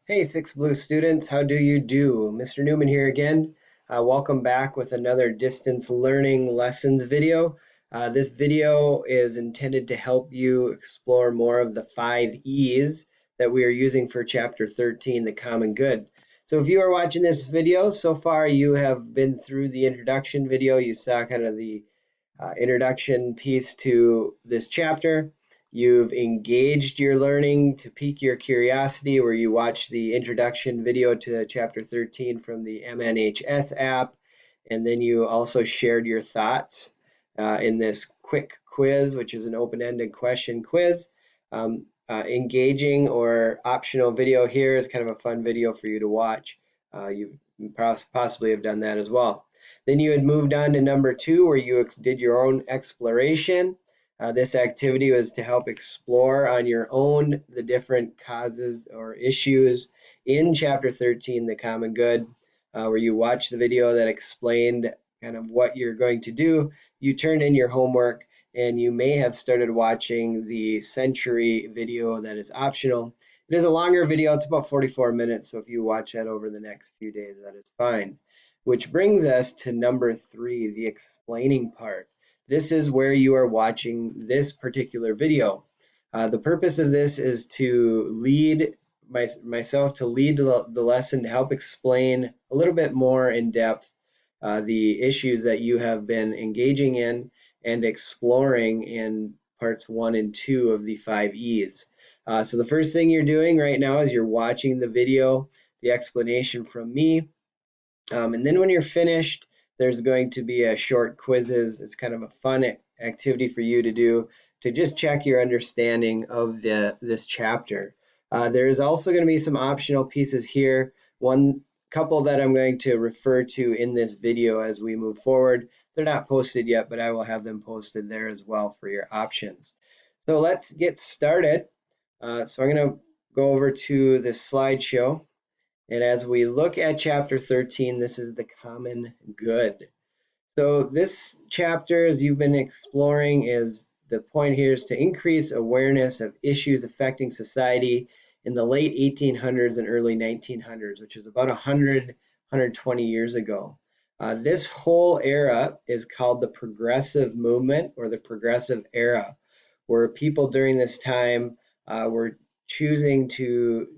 Hey, Six Blue students, how do you do? Mr. Newman here again. Welcome back with another distance learning lessons video. This video is intended to help you explore more of the 5 E's that we are using for Chapter 13, the Common Good. So if you are watching this video, so far you have been through the introduction video. You saw kind of the introduction piece to this chapter. You've engaged your learning to pique your curiosity, where you watch the introduction video to chapter 13 from the MNHS app, and then you also shared your thoughts in this quick quiz, which is an open-ended question quiz. Engaging or optional video here is kind of a fun video for you to watch. You possibly have done that as well. Then you had moved on to number 2, where you did your own exploration. This activity was to help explore on your own the different causes or issues in Chapter 13, The Common Good, where you watched the video that explained kind of what you're going to do. You turned in your homework, and you may have started watching the Century video that is optional. It is a longer video, it's about 44 minutes, so if you watch that over the next few days, that is fine. Which brings us to number 3, the explaining part. This is where you are watching this particular video. The purpose of this is to lead myself to lead the lesson to help explain a little bit more in depth the issues that you have been engaging in and exploring in parts 1 and 2 of the 5 E's. So the first thing you're doing right now is you're watching the video, the explanation from me, and then when you're finished, there's going to be a short quizzes. It's kind of a fun activity for you to do to just check your understanding of this chapter. There is also going to be some optional pieces here. One couple that I'm going to refer to in this video as we move forward. They're not posted yet, but I will have them posted there as well for your options. So let's get started. So I'm going to go over to the slideshow. And as we look at chapter 13, this is the common good. So this chapter, as you've been exploring, is the point here is to increase awareness of issues affecting society in the late 1800s and early 1900s, which is about 120 years ago. This whole era is called the progressive movement or the progressive era, where people during this time were choosing to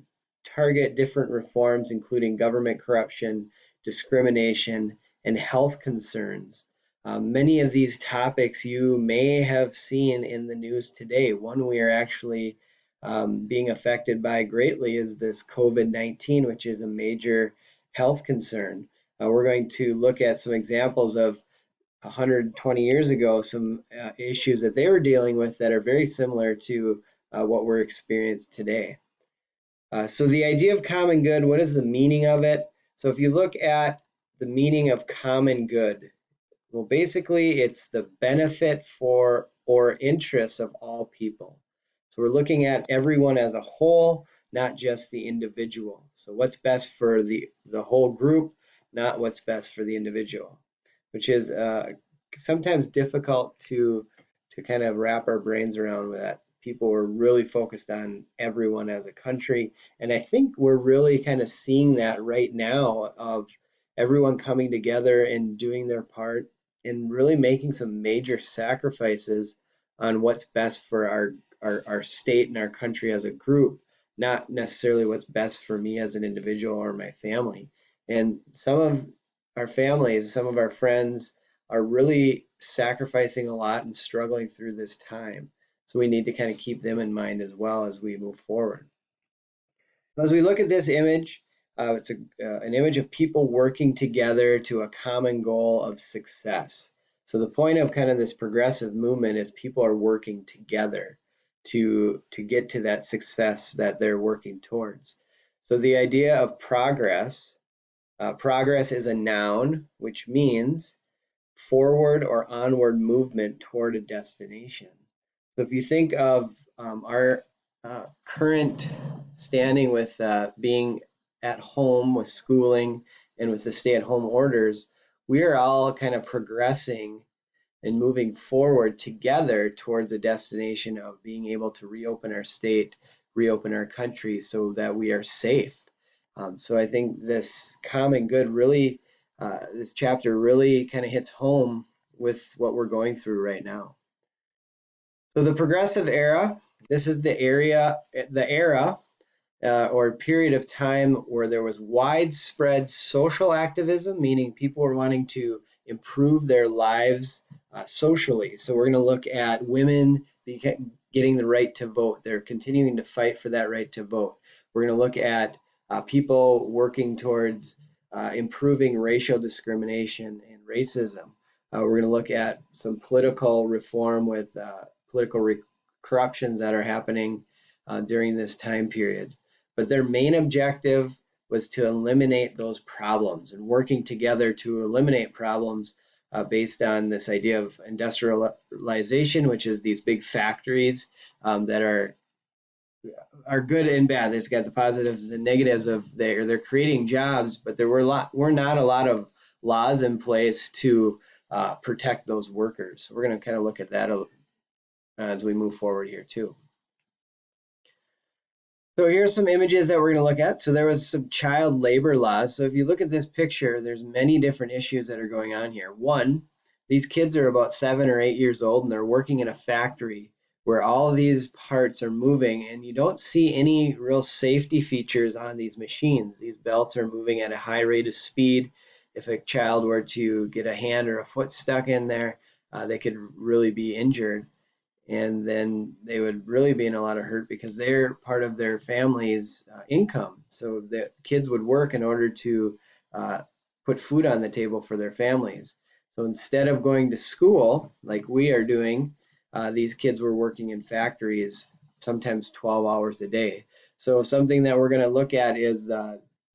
target different reforms, including government corruption, discrimination, and health concerns. Many of these topics you may have seen in the news today. One we are actually being affected by greatly is this COVID-19, which is a major health concern. We're going to look at some examples of 120 years ago, some issues that they were dealing with that are very similar to what we're experiencing today. So the idea of common good, what is the meaning of it? So if you look at the meaning of common good, well, basically it's the benefit for or interests of all people. So we're looking at everyone as a whole, not just the individual. So what's best for the whole group, not what's best for the individual, which is sometimes difficult to kind of wrap our brains around with that. People were really focused on everyone as a country, and I think we're really kind of seeing that right now of everyone coming together and doing their part and really making some major sacrifices on what's best for our state and our country as a group, not necessarily what's best for me as an individual or my family. And some of our families, some of our friends are really sacrificing a lot and struggling through this time. So we need to kind of keep them in mind as well as we move forward. As we look at this image, it's an image of people working together to a common goal of success. So the point of kind of this progressive movement is people are working together to get to that success that they're working towards. So the idea of progress, progress is a noun, which means forward or onward movement toward a destination. So if you think of our current standing with being at home with schooling and with the stay-at-home orders, we are all kind of progressing and moving forward together towards a destination of being able to reopen our state, reopen our country so that we are safe. So I think this common good really, this chapter really kind of hits home with what we're going through right now. So the progressive era, this is the era or period of time where there was widespread social activism, meaning people were wanting to improve their lives socially. So we're going to look at women getting the right to vote. They're continuing to fight for that right to vote. We're going to look at people working towards improving racial discrimination and racism. We're going to look at some political reform with corruptions that are happening during this time period. But their main objective was to eliminate those problems and working together to eliminate problems based on this idea of industrialization, which is these big factories that are good and bad. It's got the positives and negatives of they're creating jobs, but there were not a lot of laws in place to protect those workers. So we're going to kind of look at that as we move forward here too. So here's some images that we're going to look at. So there was some child labor laws. So if you look at this picture, there's many different issues that are going on here. One, these kids are about 7 or 8 years old and they're working in a factory where all of these parts are moving and you don't see any real safety features on these machines. These belts are moving at a high rate of speed. If a child were to get a hand or a foot stuck in there, they could really be injured, and then they would really be in a lot of hurt because they're part of their family's income. So the kids would work in order to uh, put food on the table for their families. So instead of going to school like we are doing, these kids were working in factories, sometimes 12 hours a day. So something that we're going to look at is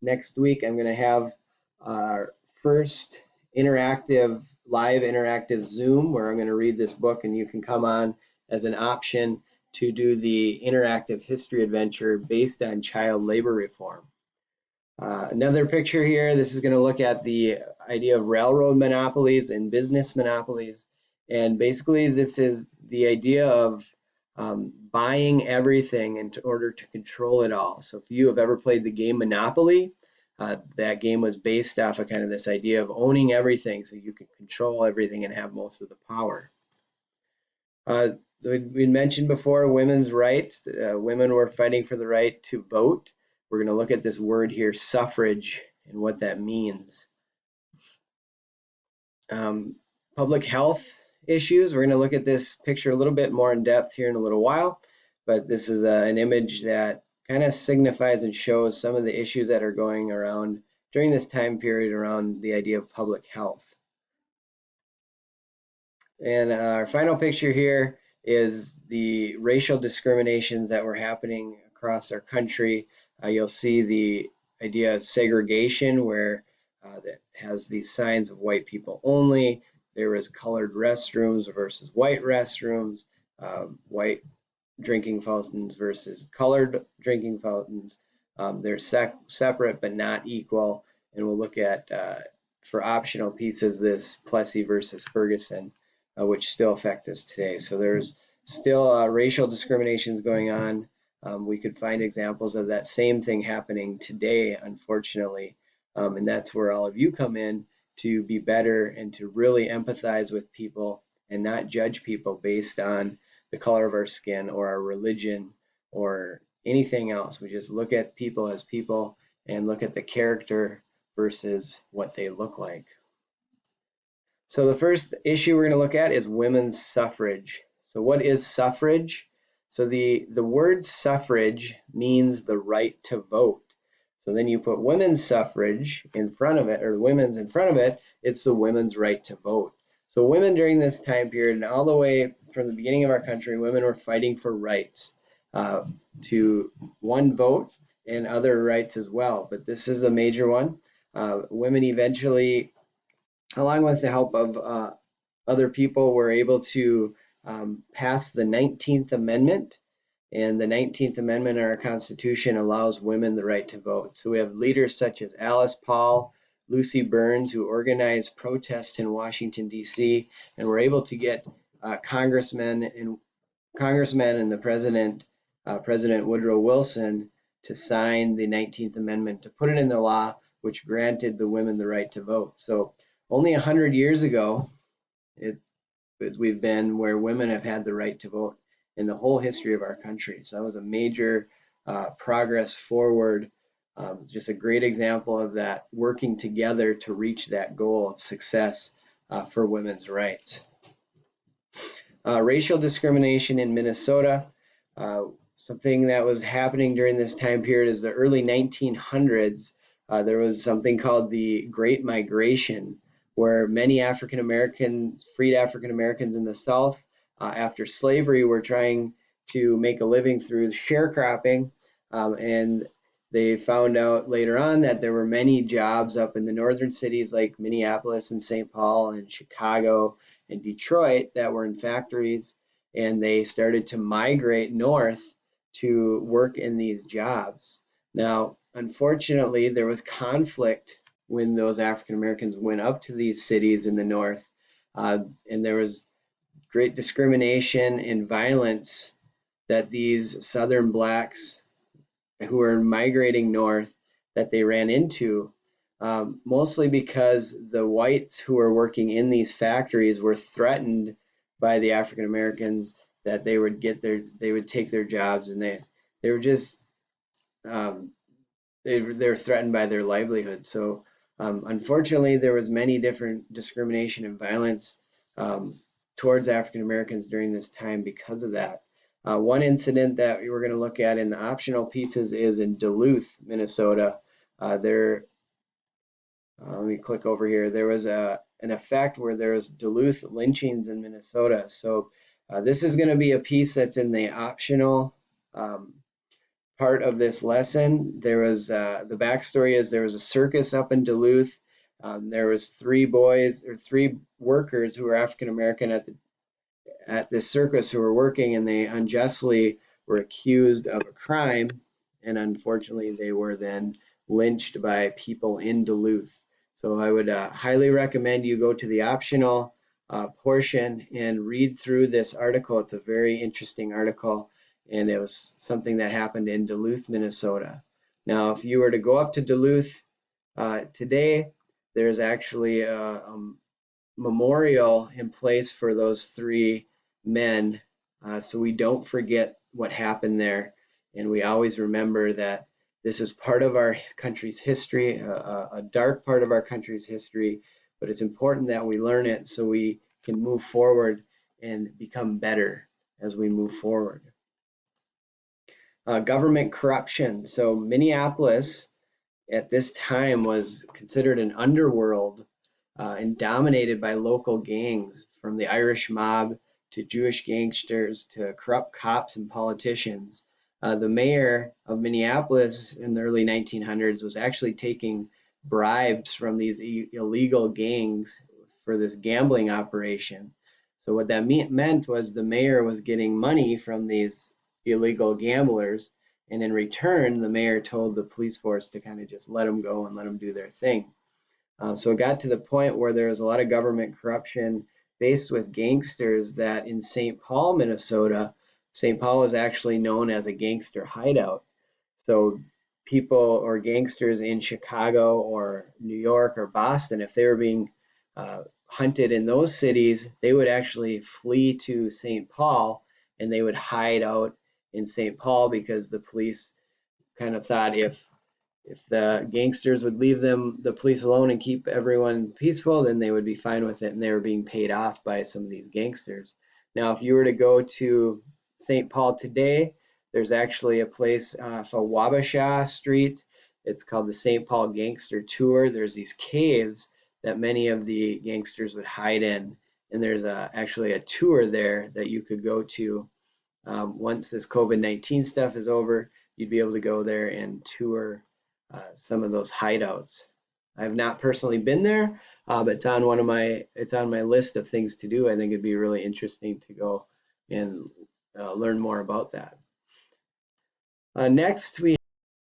next week I'm going to have our first live interactive Zoom where I'm going to read this book and you can come on as an option to do the interactive history adventure based on child labor reform. Another picture here, this is going to look at the idea of railroad monopolies and business monopolies. And basically this is the idea of buying everything in order to control it all. So if you have ever played the game Monopoly, that game was based off of kind of this idea of owning everything so you can control everything and have most of the power. So we mentioned before women's rights. Women were fighting for the right to vote. We're going to look at this word here, suffrage, and what that means. Public health issues. We're going to look at this picture a little bit more in depth here in a little while, but this is an image that kind of signifies and shows some of the issues that are going around during this time period around the idea of public health. And our final picture here is the racial discriminations that were happening across our country. You'll see the idea of segregation where that has these signs of white people only. There was colored restrooms versus white restrooms, white drinking fountains versus colored drinking fountains. They're separate but not equal. And we'll look at, for optional pieces, this Plessy versus Ferguson, which still affect us today. So there's still racial discriminations going on. We could find examples of that same thing happening today, unfortunately. And that's where all of you come in to be better and to really empathize with people and not judge people based on the color of our skin or our religion or anything else. We just look at people as people and look at the character versus what they look like. So the first issue we're going to look at is women's suffrage. So what is suffrage? So the word suffrage means the right to vote. So then you put women's suffrage in front of it, or women's in front of it, it's the women's right to vote. So women during this time period and all the way from the beginning of our country, women were fighting for rights to one, vote, and other rights as well. But this is a major one. Women eventually, along with the help of other people, were able to pass the 19th Amendment. And the 19th Amendment in our Constitution allows women the right to vote. So we have leaders such as Alice Paul, Lucy Burns, who organized protests in Washington, D.C., and were able to get congressmen and the president, President Woodrow Wilson, to sign the 19th Amendment, to put it in the law, which granted the women the right to vote. So only 100 years ago, we've been where women have had the right to vote in the whole history of our country. So that was a major progress forward. Just a great example of that working together to reach that goal of success for women's rights. Racial discrimination in Minnesota. Something that was happening during this time period is the early 1900s. There was something called the Great Migration, where many freed African Americans in the South, after slavery, were trying to make a living through sharecropping, and they found out later on that there were many jobs up in the northern cities like Minneapolis and St. Paul and Chicago and Detroit that were in factories, and they started to migrate north to work in these jobs. Now, unfortunately, there was conflict when those African Americans went up to these cities in the north, and there was great discrimination and violence that these southern blacks who were migrating north that they ran into, mostly because the whites who were working in these factories were threatened by the African Americans that they would take their jobs, and they were just they're threatened by their livelihood. So unfortunately, there was many different discrimination and violence towards African Americans during this time because of that. One incident that we're going to look at in the optional pieces is in Duluth, Minnesota. Let me click over here. There was an effect where there was Duluth lynchings in Minnesota. So this is going to be a piece that's in the optional part of this lesson. There was the backstory is there was a circus up in Duluth. There was three workers who were African American at this circus who were working, and they unjustly were accused of a crime, and unfortunately they were then lynched by people in Duluth. So I would highly recommend you go to the optional portion and read through this article. It's a very interesting article, and it was something that happened in Duluth, Minnesota. Now, if you were to go up to Duluth today, there's actually a memorial in place for those three men, so we don't forget what happened there, and we always remember that this is part of our country's history, a dark part of our country's history, but it's important that we learn it so we can move forward and become better as we move forward. Government corruption. So Minneapolis at this time was considered an underworld and dominated by local gangs, from the Irish mob to Jewish gangsters to corrupt cops and politicians. The mayor of Minneapolis in the early 1900s was actually taking bribes from these illegal gangs for this gambling operation. So what that meant was the mayor was getting money from these illegal gamblers, and in return, the mayor told the police force to kind of just let them go and let them do their thing. So it got to the point where there was a lot of government corruption based with gangsters that in St. Paul, Minnesota, St. Paul was actually known as a gangster hideout. So people or gangsters in Chicago or New York or Boston, if they were being hunted in those cities, they would actually flee to St. Paul, and they would hide out in St. Paul because the police kind of thought if the gangsters would leave the police alone and keep everyone peaceful, then they would be fine with it, and they were being paid off by some of these gangsters. Now, if you were to go to St. Paul today, there's actually a place off of Wabasha Street. It's called the St. Paul Gangster Tour. There's these caves that many of the gangsters would hide in, and there's actually a tour there that you could go to. Once this COVID-19 stuff is over, you'd be able to go there and tour some of those hideouts. I've not personally been there, but it's on my list of things to do. I think it'd be really interesting to go and learn more about that. Next, we